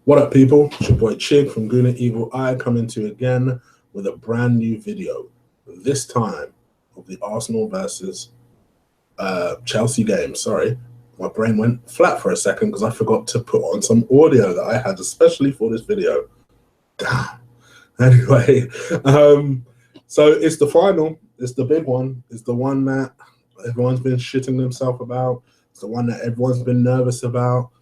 What up, people? It's your boy Chig from Gooner Evil Eye coming to you again with a brand new video. This time of the Arsenal versus Chelsea game. Sorry, my brain went flat for a second because I forgot to put on some audio that I had especially for this video. Damn. Anyway, so it's the final. It's the big one. It's the one that everyone's been shitting themselves about. It's the one that everyone's been nervous about.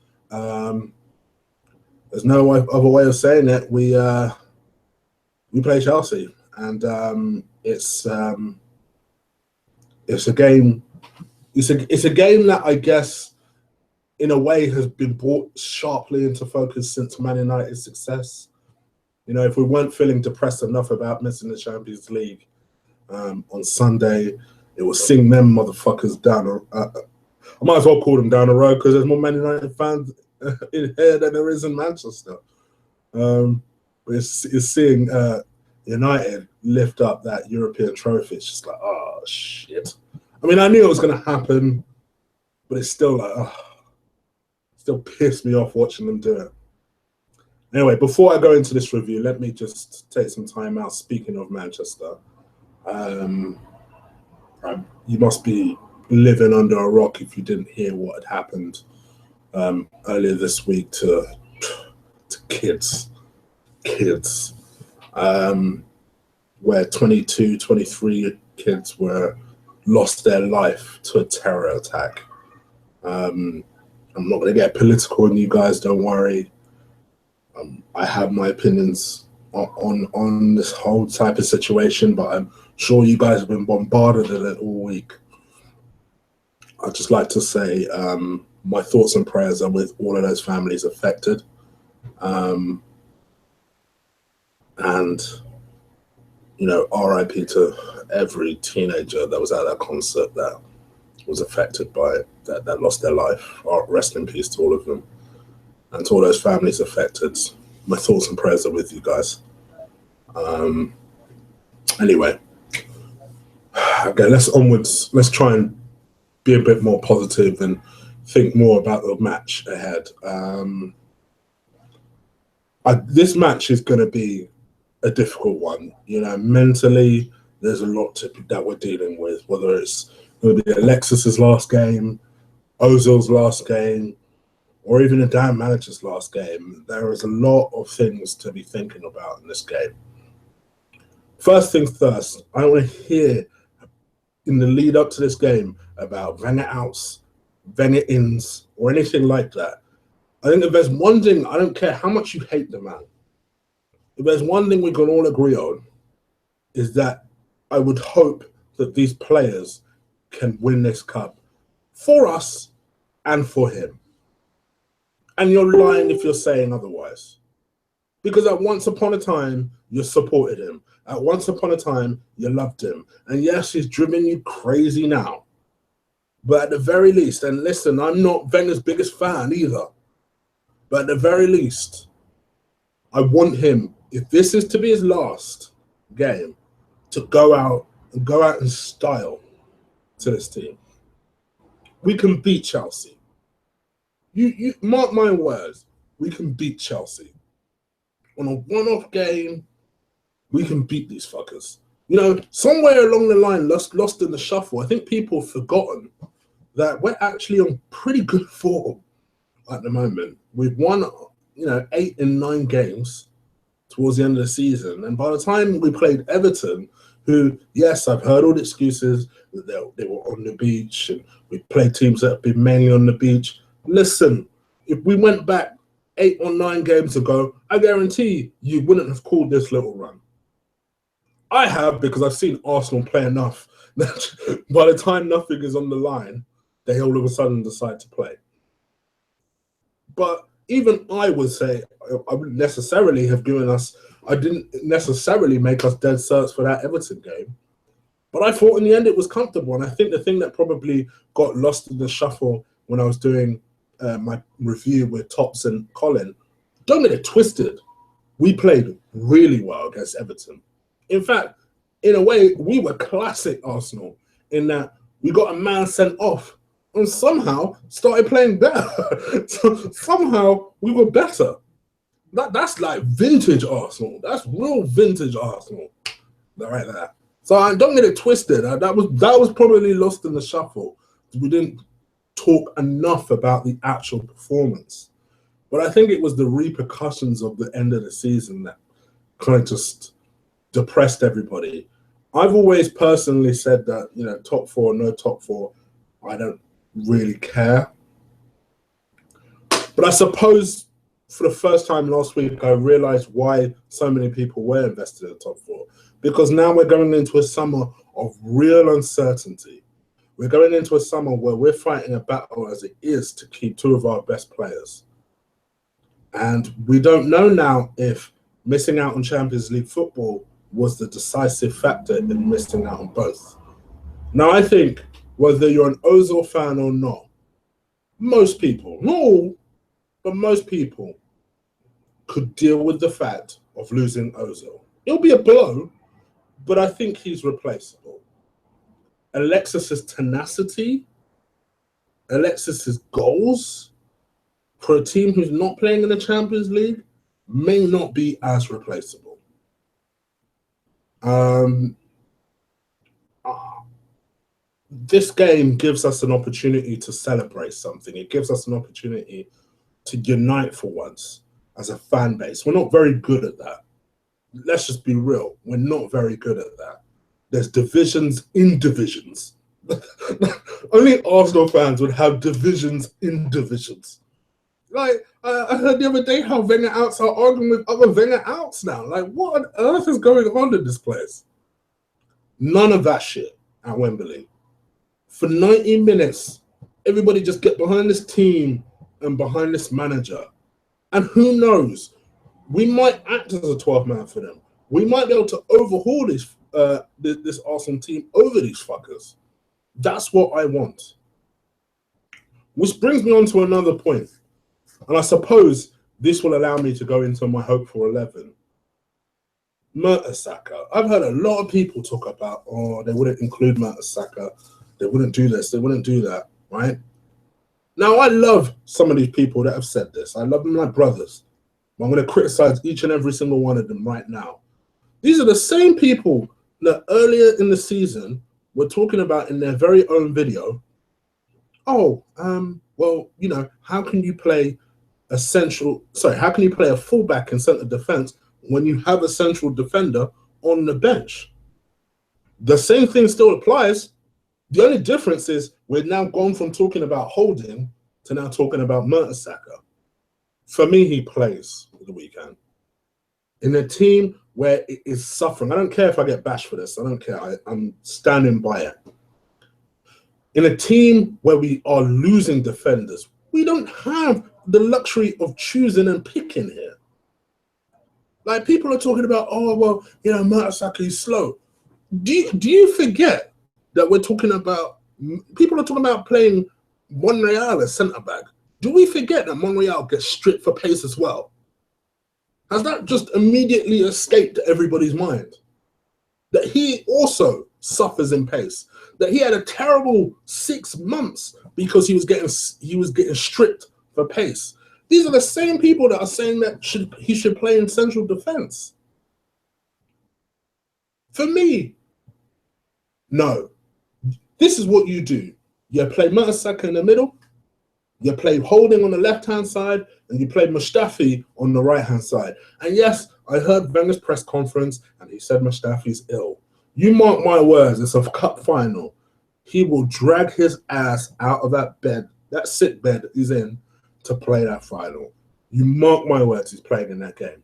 There's no other way of saying it. We play Chelsea, and it's a game. It's a game that I guess, in a way, has been brought sharply into focus since Man United's success. You know, if we weren't feeling depressed enough about missing the Champions League on Sunday, it will sing them motherfuckers down. I might as well call them down the road because there's more Man United fans in here than there is in Manchester. It's seeing United lift up that European trophy. It's just like, oh shit. I mean, I knew it was going to happen, but it's still like, still pissed me off watching them do it. Anyway, before I go into this review, let me just take some time out. Speaking of Manchester, you must be living under a rock if you didn't hear what had happened earlier this week to kids, where 22, 23 kids lost their life to a terror attack. I'm not going to get political on you guys, don't worry. I have my opinions on this whole type of situation, but I'm sure you guys have been bombarded with it all week. I'd just like to say my thoughts and prayers are with all of those families affected. And, you know, RIP to every teenager that was at that concert that was affected by it, that lost their life. Rest in peace to all of them. And to all those families affected, my thoughts and prayers are with you guys. Anyway, okay, let's onwards. Let's try and be a bit more positive and think more about the match ahead. This match is going to be a difficult one. You know, mentally, there's a lot that we're dealing with, whether it's going to be Alexis's last game, Ozil's last game, or even a damn manager's last game. There is a lot of things to be thinking about in this game. First things first, I don't want to hear in the lead up to this game about Wenger outs, Wenger ins, or anything like that. I think if there's one thing, I don't care how much you hate the man, if there's one thing we can all agree on, is that I would hope that these players can win this cup for us and for him. And you're lying if you're saying otherwise. Because at once upon a time, you supported him. At once upon a time, you loved him. And yes, he's driven you crazy now. But at the very least, and listen, I'm not Wenger's biggest fan either. But at the very least, I want him, if this is to be his last game, to go out in style to this team. We can beat Chelsea. You mark my words, we can beat Chelsea. On a one-off game, we can beat these fuckers. You know, somewhere along the line, lost in the shuffle, I think people have forgotten that we're actually on pretty good form at the moment. We've won, 8 in 9 games towards the end of the season. And by the time we played Everton, who, yes, I've heard all the excuses, that they were on the beach, and we played teams that have been mainly on the beach. Listen, if we went back 8 or 9 games ago, I guarantee you wouldn't have called this little run. I have, because I've seen Arsenal play enough that by the time nothing is on the line, they all of a sudden decide to play. But even I would say I wouldn't necessarily have I didn't necessarily make us dead certs for that Everton game. But I thought in the end it was comfortable. And I think the thing that probably got lost in the shuffle when I was doing my review with Tops and Colin, don't get it twisted. We played really well against Everton. In fact, in a way, we were classic Arsenal in that we got a man sent off and somehow started playing better. So somehow we were better. That's like vintage Arsenal. That's real vintage Arsenal, right there. So I don't get it twisted. That was probably lost in the shuffle. We didn't talk enough about the actual performance, but I think it was the repercussions of the end of the season that kind of just depressed everybody. I've always personally said that, you know, top four, no top four, I don't really care. But I suppose for the first time last week, I realized why so many people were invested in the top four. Because now we're going into a summer of real uncertainty. We're going into a summer where we're fighting a battle as it is to keep two of our best players. And we don't know now if missing out on Champions League football was the decisive factor in missing out on both. Now, I think whether you're an Ozil fan or not, most people, not all, but most people could deal with the fact of losing Ozil. It'll be a blow, but I think he's replaceable. Alexis's tenacity, Alexis's goals for a team who's not playing in the Champions League may not be as replaceable. This game gives us an opportunity to celebrate something. It gives us an opportunity to unite for once as a fan base. We're not very good at that. Let's just be real. We're not very good at that. There's divisions in divisions. Only Arsenal fans would have divisions in divisions. Like, I heard the other day how Wenger outs are arguing with other Wenger outs now. Like, what on earth is going on in this place? None of that shit at Wembley. For 90 minutes, everybody just get behind this team and behind this manager. And who knows? We might act as a 12-man for them. We might be able to overhaul this Arsenal team over these fuckers. That's what I want. Which brings me on to another point. And I suppose this will allow me to go into my hope for 11. Mertesacker. I've heard a lot of people talk about, oh, they wouldn't include Mertesacker. They wouldn't do this. They wouldn't do that, right? Now, I love some of these people that have said this. I love them like brothers. I'm going to criticize each and every single one of them right now. These are the same people that earlier in the season were talking about in their very own video, oh, well, you know, how can you play a fullback in centre defence when you have a central defender on the bench? The same thing still applies. The only difference is we're now gone from talking about Holding to now talking about Mertesacker. For me, he plays the weekend. In a team where it is suffering, I don't care if I get bashed for this. I don't care. I'm standing by it. In a team where we are losing defenders, we don't have the luxury of choosing and picking here. Like, people are talking about, oh, well, you know, Mertesacker is slow. Do you forget that we're talking about, people are talking about playing Monreal as centre-back? Do we forget that Monreal gets stripped for pace as well? Has that just immediately escaped everybody's mind? That he also suffers in pace. That he had a terrible 6 months because he was getting stripped for pace. These are the same people that are saying that he should play in central defence. For me, no. This is what you do. You play Mertesacker in the middle, you play Holding on the left-hand side, and you play Mustafi on the right-hand side. And yes, I heard Wenger's press conference, and he said Mustafi's ill. You mark my words, it's a cup final. He will drag his ass out of that bed, that sick bed he's in, to play that final. You mark my words, he's playing in that game.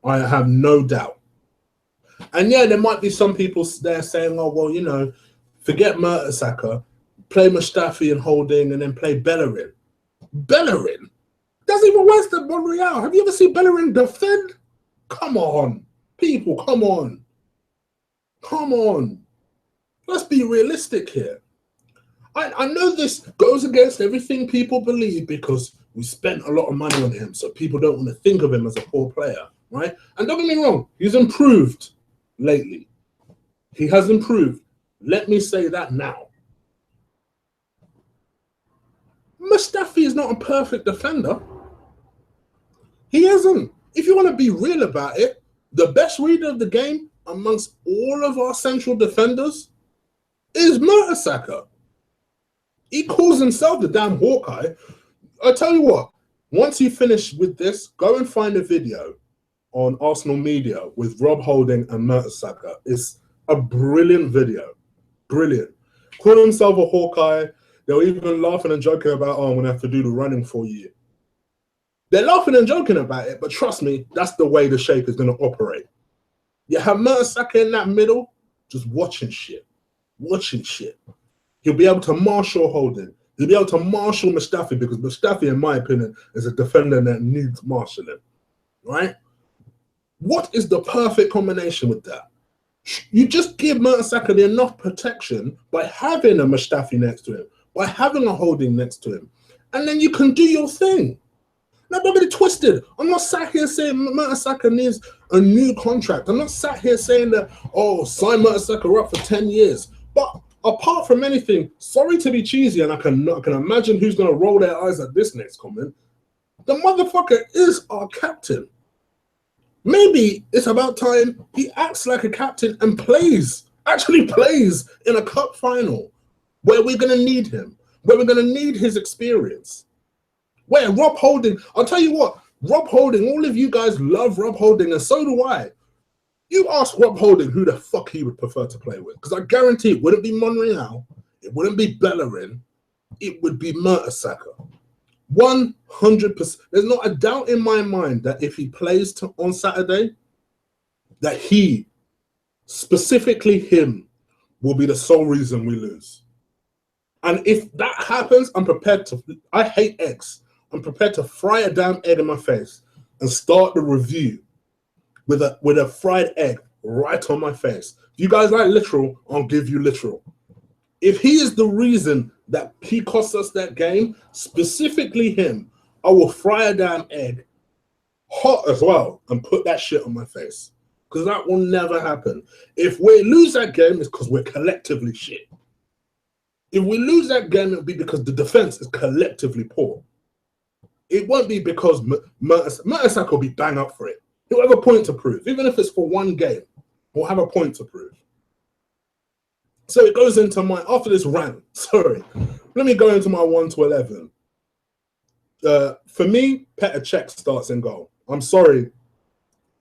I have no doubt. And yeah, there might be some people there saying, oh, well, you know, forget Mertesacker, play Mustafi and Holding, and then play Bellerin. Bellerin? That's even worse than Monreal. Have you ever seen Bellerin defend? Come on. People, come on. Come on. Let's be realistic here. I know this goes against everything people believe because we spent a lot of money on him, so people don't want to think of him as a poor player, right? And don't get me wrong, he's improved lately. He has improved. Let me say that now. Mustafi is not a perfect defender. He has listen, if you want to be real about it, the best reader of the game amongst all of our central defenders is Mertesacker. He calls himself the damn Hawkeye. I tell you what, once you finish with this, go and find a video on Arsenal Media with Rob Holding and Mertesacker. It's a brilliant video. Brilliant. Call himself a Hawkeye. They were even laughing and joking about, oh, I'm going to have to do the running for you. They're laughing and joking about it, but trust me, that's the way the shape is going to operate. You have Mertesacker in that middle, just watching shit. Watching shit. He'll be able to marshal Holding. He'll be able to marshal Mustafi, because Mustafi, in my opinion, is a defender that needs marshalling. Right? What is the perfect combination with that? You just give Mertesacker enough protection by having a Mustafi next to him, by having a Holding next to him, and then you can do your thing. Now, don't get it twisted. I'm not sat here saying Mertesacker needs a new contract. I'm not sat here saying that, oh, sign Mertesacker up for 10 years. But apart from anything, sorry to be cheesy, and I can imagine who's going to roll their eyes at this next comment. The motherfucker is our captain. Maybe it's about time he acts like a captain and actually plays in a cup final where we're going to need him, where we're going to need his experience. Where Rob Holding, I'll tell you what, Rob Holding, all of you guys love Rob Holding, and so do I. You ask Rob Holding who the fuck he would prefer to play with, because I guarantee it wouldn't be Monreal, it wouldn't be Bellerin, it would be Mertesacker. 100%. There's not a doubt in my mind that if he plays on Saturday, that he, specifically him, will be the sole reason we lose. And if that happens, I'm prepared to, I hate eggs. I'm prepared to fry a damn egg in my face and start the review with a fried egg right on my face. If you guys like literal, I'll give you literal. If he is the reason that he cost us that game, specifically him, I will fry a damn egg hot as well and put that shit on my face. Because that will never happen. If we lose that game, it's because we're collectively shit. If we lose that game, it'll be because the defense is collectively poor. It won't be because Mertesacker will be bang up for it. He'll have a point to prove. Even if it's for one game, he'll have a point to prove. So it goes into my, after this rant, sorry, let me go into my 1 to 11. For me, Petr Cech starts in goal. I'm sorry.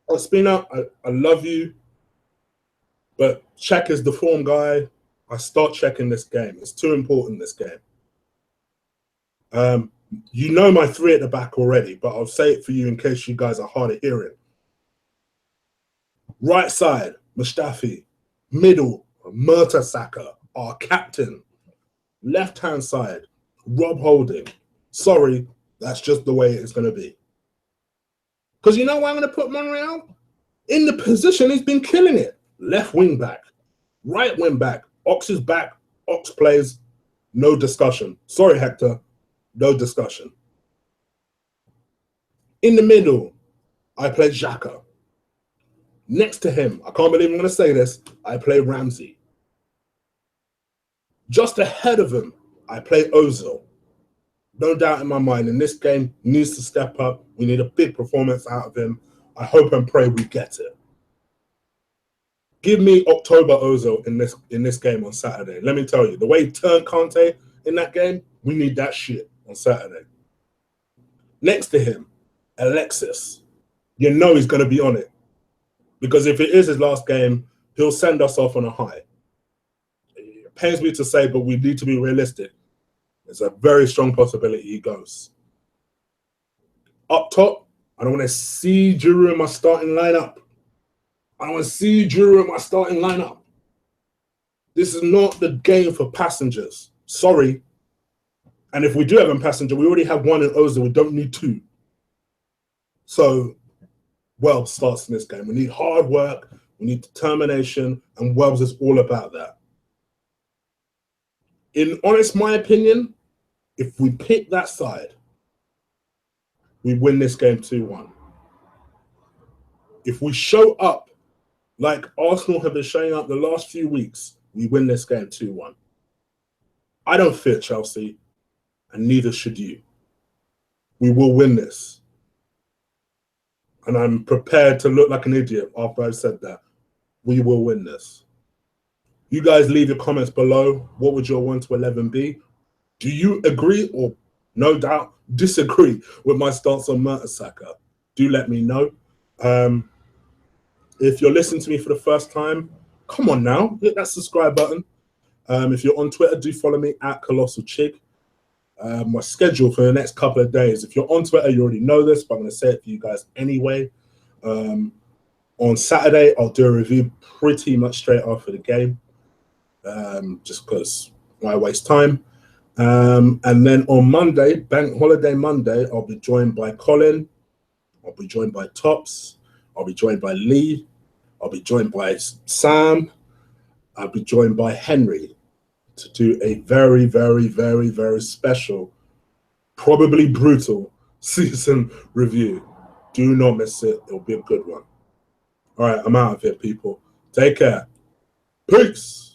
Ospina, I love you, but Cech is the form guy. I start checking this game. It's too important, this game. You know my three at the back already, but I'll say it for you in case you guys are hard of hearing. Right side, Mustafi. Middle, Mertesacker, our captain. Left-hand side, Rob Holding. Sorry, that's just the way it's going to be. Because you know why I'm going to put Monreal? In the position he's been killing it. Left wing back. Right wing back. Ox is back. Ox plays. No discussion. Sorry, Hector. No discussion. In the middle, I play Xhaka. Next to him, I can't believe I'm going to say this, I play Ramsey. Just ahead of him, I play Ozil. No doubt in my mind, in this game, he needs to step up. We need a big performance out of him. I hope and pray we get it. Give me October Ozil in this game on Saturday. Let me tell you, the way he turned Kante in that game, we need that shit on Saturday. Next to him, Alexis. You know he's going to be on it. Because if it is his last game, he'll send us off on a high. It pains me to say, but we need to be realistic. There's a very strong possibility he goes. Up top, I don't want to see Giroud in my starting lineup. I don't want to see Giroud in my starting lineup. This is not the game for passengers. Sorry. And if we do have a passenger, we already have one in Ozil. We don't need two. So, Welbs starts in this game. We need hard work. We need determination. And Welbs is all about that. In honest, my opinion, if we pick that side, we win this game 2-1. If we show up like Arsenal have been showing up the last few weeks, we win this game 2-1. I don't fear Chelsea, and neither should you. We will win this. and I'm prepared to look like an idiot after I've said that, we will win this. You guys leave your comments below. What would your 1-11 be? Do you agree or no doubt disagree with my stance on Mertesacker? Do let me know. If you're listening to me for the first time, come on now, hit that subscribe button. If you're on Twitter, do follow me at Colossal Chig. My schedule for the next couple of days. If you're on Twitter, you already know this, but I'm going to say it for you guys anyway. On Saturday, I'll do a review pretty much straight after the game, just because why waste time. And then on Monday, Bank Holiday Monday, I'll be joined by Colin. I'll be joined by Tops. I'll be joined by Lee. I'll be joined by Sam. I'll be joined by Henry to do a very, very, very, very special, probably brutal season review. Do not miss it. It'll be a good one. All right, I'm out of here, people. Take care. Peace.